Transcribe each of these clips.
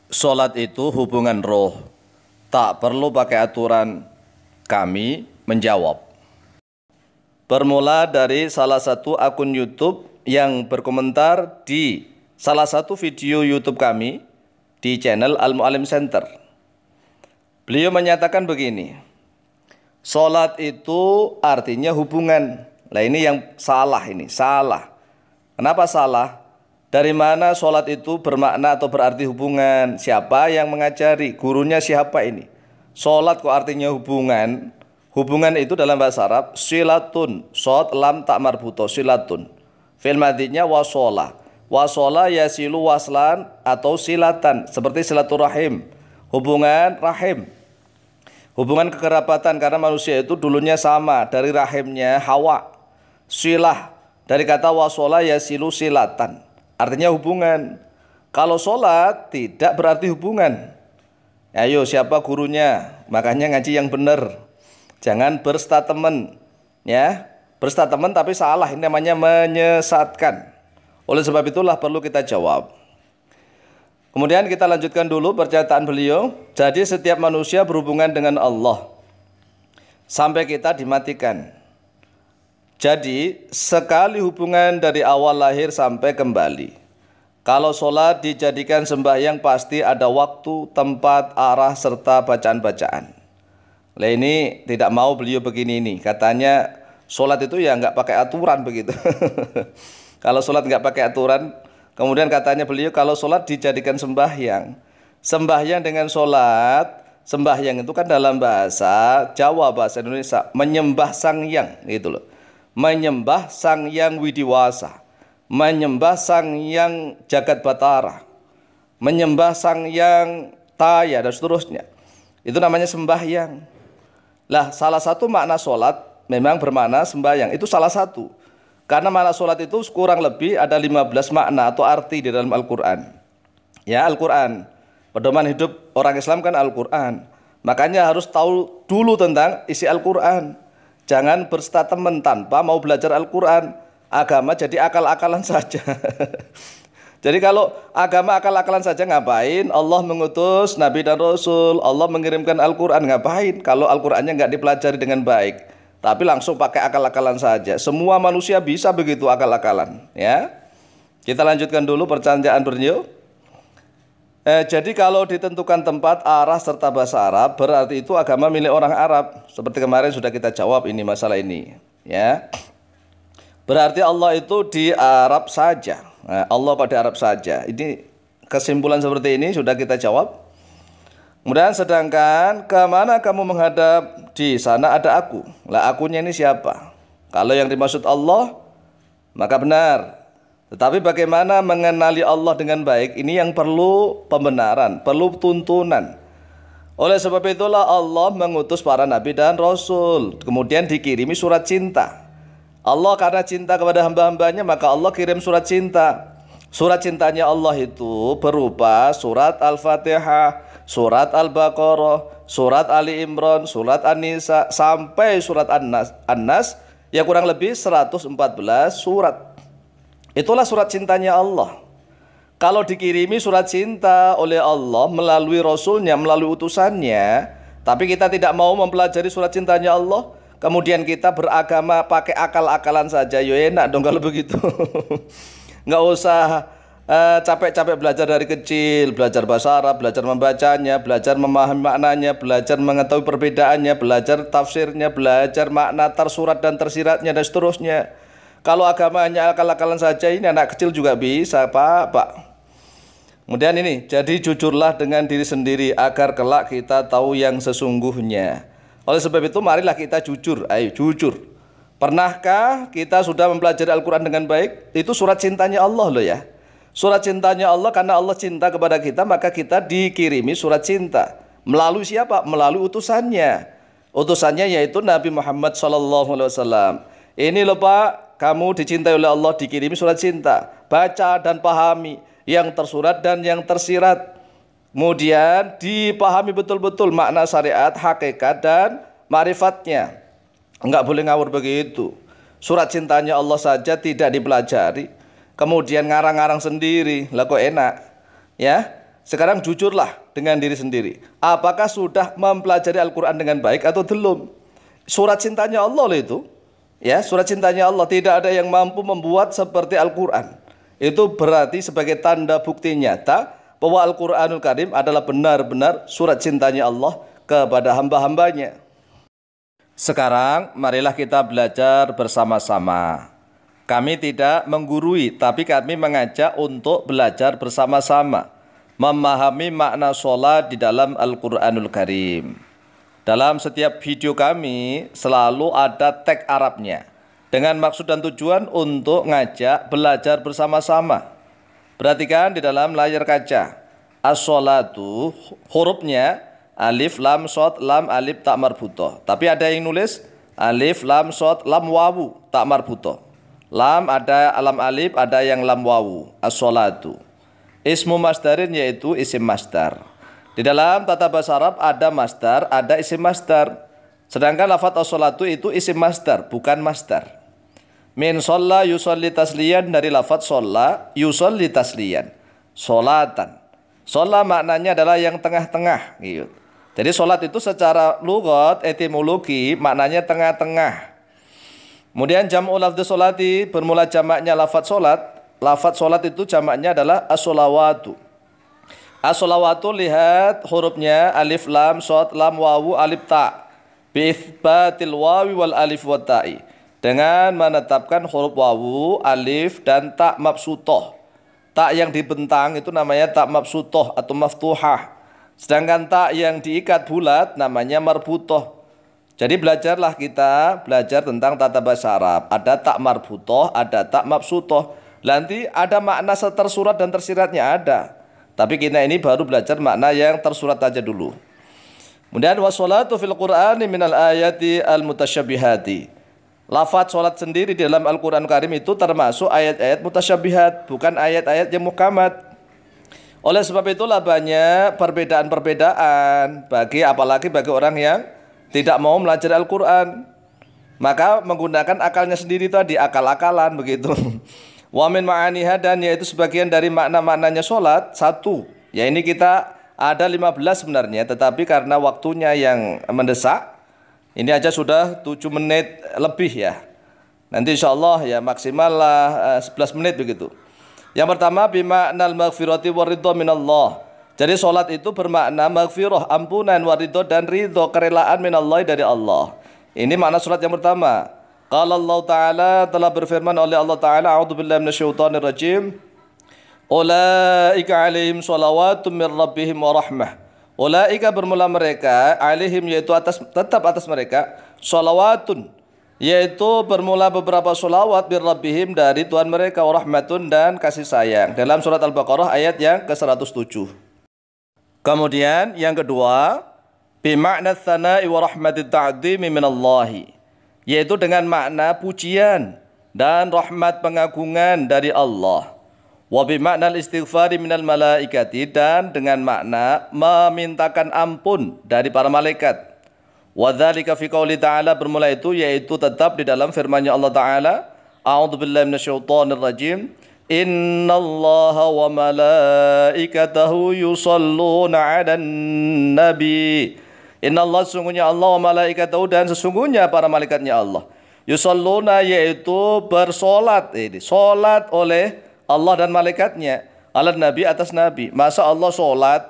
Sholat itu hubungan roh, tak perlu pakai aturan. Kami menjawab. Bermula dari salah satu akun YouTube yang berkomentar di salah satu video YouTube kami di channel Al-Mu'alim Center. Beliau menyatakan begini, sholat itu artinya hubungan. Nah ini yang salah, ini salah. Kenapa salah? Dari mana sholat itu bermakna atau berarti hubungan? Siapa yang mengajari? Gurunya siapa ini? Sholat kok artinya hubungan? Hubungan itu dalam bahasa Arab silatun, shod lam tak marbuto, silatun. Fi'il madhinya wasola. Wasola yasilu waslan atau silatan, seperti silaturahim, hubungan rahim. Hubungan kekerabatan, karena manusia itu dulunya sama, dari rahimnya Hawa. Silah dari kata wasola yasilu silatan, artinya hubungan. Kalau sholat tidak berarti hubungan. Ayo siapa gurunya? Makanya ngaji yang benar. Jangan berstatement, ya. Berstatement tapi salah, ini namanya menyesatkan. Oleh sebab itulah perlu kita jawab. Kemudian kita lanjutkan dulu pernyataan beliau. Jadi setiap manusia berhubungan dengan Allah sampai kita dimatikan. Jadi sekali hubungan dari awal lahir sampai kembali. Kalau sholat dijadikan sembahyang pasti ada waktu, tempat, arah, serta bacaan-bacaan. Nah ini tidak mau beliau begini nih. Katanya sholat itu ya nggak pakai aturan begitu. Kalau sholat nggak pakai aturan, kemudian katanya beliau kalau sholat dijadikan sembahyang. Sembahyang dengan sholat, sembahyang itu kan dalam bahasa Jawa, bahasa Indonesia, menyembah sang yang gitu loh. Menyembah sang yang widiwasa. Menyembah sang yang jagat batara, menyembah sang yang taya dan seterusnya. Itu namanya sembahyang. Lah salah satu makna sholat memang bermakna sembahyang. Itu salah satu. Karena makna sholat itu kurang lebih ada 15 makna atau arti di dalam Al-Quran. Ya, Al-Quran, pedoman hidup orang Islam kan Al-Quran. Makanya harus tahu dulu tentang isi Al-Quran. Jangan berstatement tanpa mau belajar Al-Quran. Agama jadi akal-akalan saja. Jadi kalau agama akal-akalan saja ngapain? Allah mengutus Nabi dan Rasul, Allah mengirimkan Al-Quran, ngapain? Kalau Al-Qurannya nggak dipelajari dengan baik, tapi langsung pakai akal-akalan saja. Semua manusia bisa begitu akal-akalan, ya. Kita lanjutkan dulu percayaan beliau. Jadi kalau ditentukan tempat, arah, serta bahasa Arab, berarti itu agama milik orang Arab. Seperti kemarin sudah kita jawab ini masalah ini, ya. Berarti Allah itu di Arab saja. Nah, Allah pada Arab saja. Ini kesimpulan seperti ini sudah kita jawab. Kemudian sedangkan kemana kamu menghadap? Di sana ada aku. Lah akunya ini siapa? Kalau yang dimaksud Allah, maka benar. Tetapi bagaimana mengenali Allah dengan baik? Ini yang perlu pembenaran, perlu tuntunan. Oleh sebab itulah Allah mengutus para nabi dan rasul. Kemudian dikirimi surat cinta. Allah karena cinta kepada hamba-hambanya, maka Allah kirim surat cinta. Surat cintanya Allah itu berupa surat Al-Fatihah, surat Al-Baqarah, surat Ali Imran, surat An-Nisa, sampai surat An-Nas, ya kurang lebih 114 surat. Itulah surat cintanya Allah. Kalau dikirimi surat cinta oleh Allah melalui Rasulnya, melalui utusannya, tapi kita tidak mau mempelajari surat cintanya Allah, kemudian kita beragama pakai akal-akalan saja, yo enak dong kalau begitu. Nggak usah capek-capek belajar dari kecil, belajar bahasa Arab, belajar membacanya, belajar memahami maknanya, belajar mengetahui perbedaannya, belajar tafsirnya, belajar makna tersurat dan tersiratnya dan seterusnya. Kalau agamanya akal-akalan saja, ini anak kecil juga bisa, Pak. Kemudian ini, jadi jujurlah dengan diri sendiri agar kelak kita tahu yang sesungguhnya. Oleh sebab itu marilah kita jujur, ayo jujur. Pernahkah kita sudah mempelajari Al-Quran dengan baik? Itu surat cintanya Allah loh ya. Surat cintanya Allah, karena Allah cinta kepada kita, maka kita dikirimi surat cinta. Melalui siapa? Melalui utusannya. Utusannya yaitu Nabi Muhammad SAW. Ini loh Pak, kamu dicintai oleh Allah, dikirimi surat cinta. Baca dan pahami yang tersurat dan yang tersirat. Kemudian dipahami betul-betul makna syariat, hakikat dan marifatnya. Enggak boleh ngawur begitu. Surat cintanya Allah saja tidak dipelajari, kemudian ngarang-ngarang sendiri, lah kok enak? Ya, Sekarang jujurlah dengan diri sendiri. Apakah sudah mempelajari Al-Quran dengan baik atau belum? Surat cintanya Allah itu. Ya, surat cintanya Allah. Tidak ada yang mampu membuat seperti Al-Quran. Itu berarti sebagai tanda bukti nyata bahwa Al-Quranul Karim adalah benar-benar surat cintanya Allah kepada hamba-hambanya. Sekarang marilah kita belajar bersama-sama. Kami tidak menggurui, tapi kami mengajak untuk belajar bersama-sama memahami makna sholat di dalam Al-Quranul Karim. Dalam setiap video kami selalu ada tag Arabnya dengan maksud dan tujuan untuk ngajak belajar bersama-sama. Perhatikan di dalam layar kaca. As-sholatu hurufnya alif, lam, shod, lam, alif, tak marbutoh. Tapi ada yang nulis alif, lam, shod, lam, wawu, tak marbutoh. Lam ada lam alif, ada yang lam wawu. As-sholatu. Ismu masdarin yaitu isim masdar. Di dalam tata bahasa Arab ada masdar, ada isim masdar. Sedangkan lafaz as-sholatu itu isim masdar, bukan masdar. Min sholla yusolli tasliyan, dari lafaz sholla yusolli tasliyan. Sholatan. Sholla maknanya adalah yang tengah-tengah. Gitu. Jadi sholat itu secara lughat, etimologi maknanya tengah-tengah. Kemudian jam'ul lafdz sholati, bermula jamaknya lafaz sholat. Lafaz sholat itu jamaknya adalah as-sholawatu. As-sholawatu lihat hurufnya alif, lam, shod, lam, wawu, alif, ta. Bi'ithbatil wawi wal alif wa ta'i. Dengan menetapkan huruf wawu, alif, dan ta mabsutoh. Ta yang dibentang itu namanya ta mabsutoh atau maftuhah. Sedangkan ta yang diikat bulat namanya marbutoh. Jadi belajarlah kita belajar tentang tata bahasa Arab. Ada ta marbutoh, ada ta mabsutoh. Nanti ada makna tersurat dan tersiratnya ada. Tapi kita ini baru belajar makna yang tersurat aja dulu. Kemudian wassolatu fil Qur'ani minal ayati al-mutasyabihati. Lafaz sholat sendiri di dalam Al-Quran Karim itu termasuk ayat-ayat mutasyabihat, bukan ayat-ayat yang muhkamat. Oleh sebab itulah banyak perbedaan-perbedaan apalagi bagi orang yang tidak mau belajar Al-Quran. Maka menggunakan akalnya sendiri tadi, akal-akalan begitu. Wa min ma'aniha, dan yaitu sebagian dari makna-maknanya sholat. Satu, ya ini kita ada 15 sebenarnya, tetapi karena waktunya yang mendesak, ini aja sudah 7 menit lebih ya. Nanti insya Allah ya maksimal lah 11 menit begitu. Yang pertama, bima'nal maghfirati waridho minallah. Jadi sholat itu bermakna maghfirah, ampunan, waridho, dan ridho, kerelaan minallah, dari Allah. Ini makna sholat yang pertama. Qala Allah Ta'ala, telah berfirman oleh Allah Ta'ala, a'udzubillahi minasyaitonir rajim. Ulaika alaihim sholawatun min rabbihim wa rahmah. Ulaika bermula mereka, alaihim yaitu tetap atas mereka, sholawatun yaitu bermula beberapa sholawat min rabbihim, dari Tuhan mereka, wa rahmatun, dan kasih sayang. Dalam surat Al-Baqarah ayat yang ke-107. Kemudian yang kedua, bima'na tsana'i wa rahmatit ta'dhimi minallahi, yaitu dengan makna pujian dan rahmat pengagungan dari Allah. Wa bima'nal istighfari minal malaikati, dan dengan makna memintakan ampun dari para malaikat. Wa dzalika fi qouli ta'ala, bermula itu yaitu tetap di dalam firman-Nya Allah Ta'ala, a'udzubillahi minasyaitonir rajim. Innallaha wa malaikatahu yusholluna 'alan nabi. Innallah, sesungguhnya Allah, wa malaikatahu, dan sesungguhnya para malaikatnya Allah, yusholluna yaitu bersolat, ini solat oleh Allah dan malaikatnya, ala nabi, atas nabi. Masa Allah solat,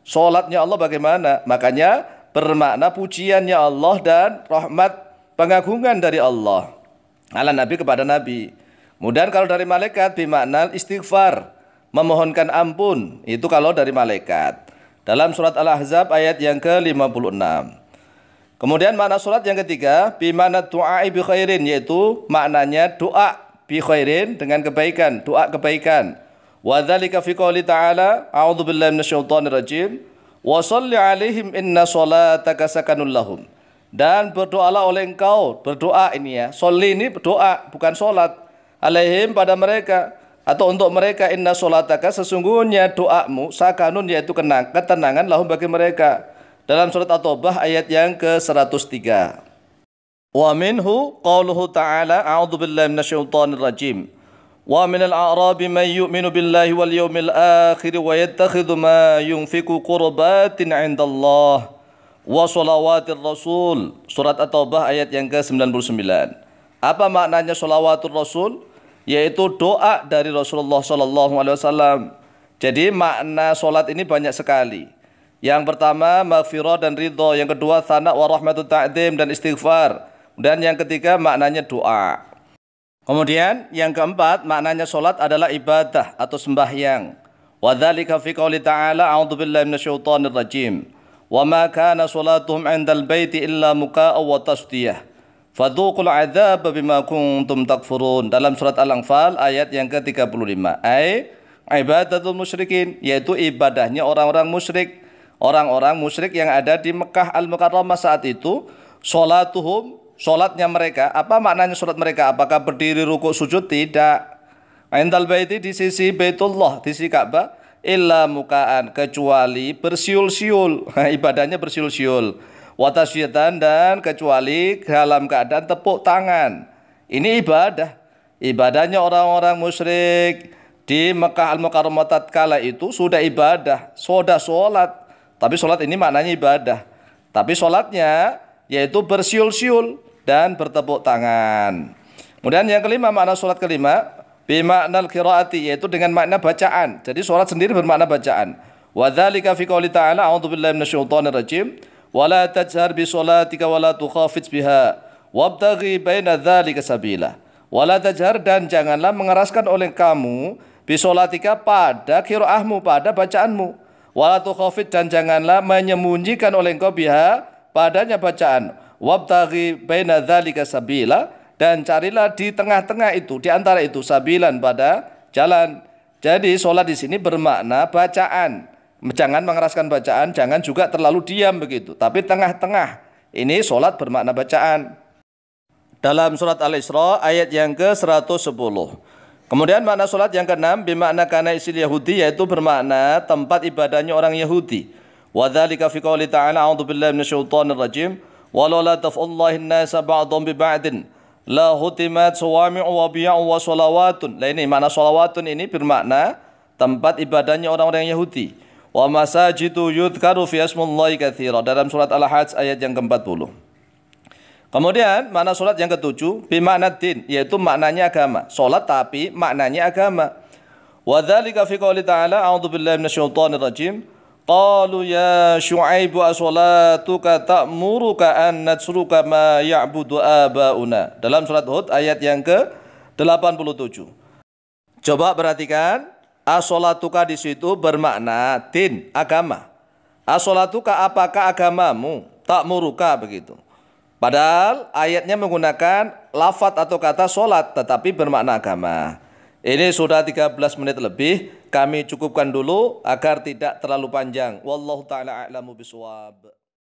solatnya Allah bagaimana? Makanya bermakna pujiannya Allah dan rahmat pengagungan dari Allah ala nabi, kepada nabi. Kemudian kalau dari malaikat bimakna istighfar, memohonkan ampun, itu kalau dari malaikat. Dalam surat Al-Ahzab ayat yang ke-56. Kemudian makna surat yang ketiga, bimana du'a'i bi khairin, yaitu maknanya doa bi khairin, dengan kebaikan, doa kebaikan. Wa dzalika fi qouli ta'ala, a'udzubillahi minasyaitonir rajim. Wa sholli 'alaihim inna sholataka sakanul lahum. Dan berdoalah oleh engkau, berdoa ini ya. Sholli ini berdoa, bukan sholat. Alaihim, pada mereka, atau untuk mereka, inna sholataka, sesungguhnya doamu, sakanun yaitu ketenangan, lahum bagi mereka. Dalam surat At-Taubah ayat yang ke-103. Wa minhu qauluhu ta'ala, a'udzubillahi minasyaitonir rajim. Wa minal a'rabi man yu'minu billahi wal yawmil akhir wa yattakhidhu ma yunfiqu qurbatin 'indallah wa shalawatir rasul. Surat At-Taubah ayat yang ke-99. Apa maknanya shalawatul rasul? Yaitu doa dari Rasulullah sallallahu alaihi wasallam. Jadi makna salat ini banyak sekali. Yang pertama maghfirah dan ridha, yang kedua thana wa rahmatut ta'zim dan istighfar, dan yang ketiga maknanya doa. Kemudian yang keempat maknanya salat adalah ibadah atau sembahyang. Wa dzalika fi qouli ta'ala a'udzubillahi minasyaitonir rajim. Wa ma kana salatuhum 'indal baiti illa mukaa'a wa tasdiyah. Fadzuqul 'adzaba bima kuntum takfurun. Dalam surat Al-Anfal ayat yang ke-35. Ibadatul musyrikin, yaitu ibadahnya orang-orang musyrik. Orang-orang musyrik yang ada di Mekah Al-Mukarramah saat itu, salatuhum, salatnya mereka. Apa maknanya salat mereka? Apakah berdiri rukuk sujud? Tidak. Indal baiti, di sisi Baitullah, di sisi Ka'bah, illa mukaan, kecuali bersiul-siul. Ibadahnya bersiul-siul. Wa tasyiyatan, dan kecuali dalam keadaan tepuk tangan. Ini ibadah. Ibadahnya orang-orang musyrik di Mekah Al-Mukarramah tatkala itu sudah ibadah, sudah salat. Tapi salat ini maknanya ibadah. Tapi salatnya yaitu bersiul-siul dan bertepuk tangan. Kemudian yang kelima, makna salat kelima, bimaknal qiraati, yaitu dengan makna bacaan. Jadi salat sendiri bermakna bacaan. Wa dzalika fi qouli ta'ala a'udzubillahi minasyaitonir rajim. Wa la tajhar bi sholatika wa la tukhafit biha wabtaghi baina dzalika sabila. Wa la tajhar, dan janganlah mengeraskan oleh kamu bi sholatika, pada qiraahmu, pada bacaanmu. Wala tukhafit, dan janganlah menyembunyikan oleh engkau biha, padanya bacaan. Wabtaghi baina dzalika sabila, dan carilah di tengah-tengah itu, di antara itu, sabilan, pada jalan. Jadi salat di sini bermakna bacaan. Jangan mengeraskan bacaan, jangan juga terlalu diam begitu, tapi tengah-tengah. Ini salat bermakna bacaan. Dalam surat Al-Isra ayat yang ke-110. Kemudian makna salat yang keenam, bimakna kana isil Yahudi, yaitu bermakna tempat ibadahnya orang Yahudi. Wa dzalika fi qouli ta'ala a'udzubillahi minasyaitonir rajim. Wa la taf'allahi an-nasa ba'dhum bi ba'din la hutimat sawami'u wa biya'u wa shalawatun. Lah ini makna shalawatun ini bermakna tempat ibadahnya orang-orang Yahudi. Wa masajidu yudhkaru fi ismillahi katsira. Dalam surat Al-Hajj ayat yang ke-40. Kemudian makna salat yang ketujuh, bimakna din, yaitu maknanya agama. Salat tapi maknanya agama. Wa dzalika fi qouli ta'ala a'udzubillahi minasyaitonir rajim. Qalu ya Syu'aibu as-salatuka ta'muruka an natruka ma ya'budu abauna. Dalam surat Hud ayat yang ke-87. Coba perhatikan, as-salatuka di situ bermakna din, agama. As-salatuka, apakah agamamu? Ta'muruka, begitu. Padahal ayatnya menggunakan lafadz atau kata solat, tetapi bermakna agama. Ini sudah 13 menit lebih, kami cukupkan dulu agar tidak terlalu panjang. Wallahu ta'ala a'lamu bishawab.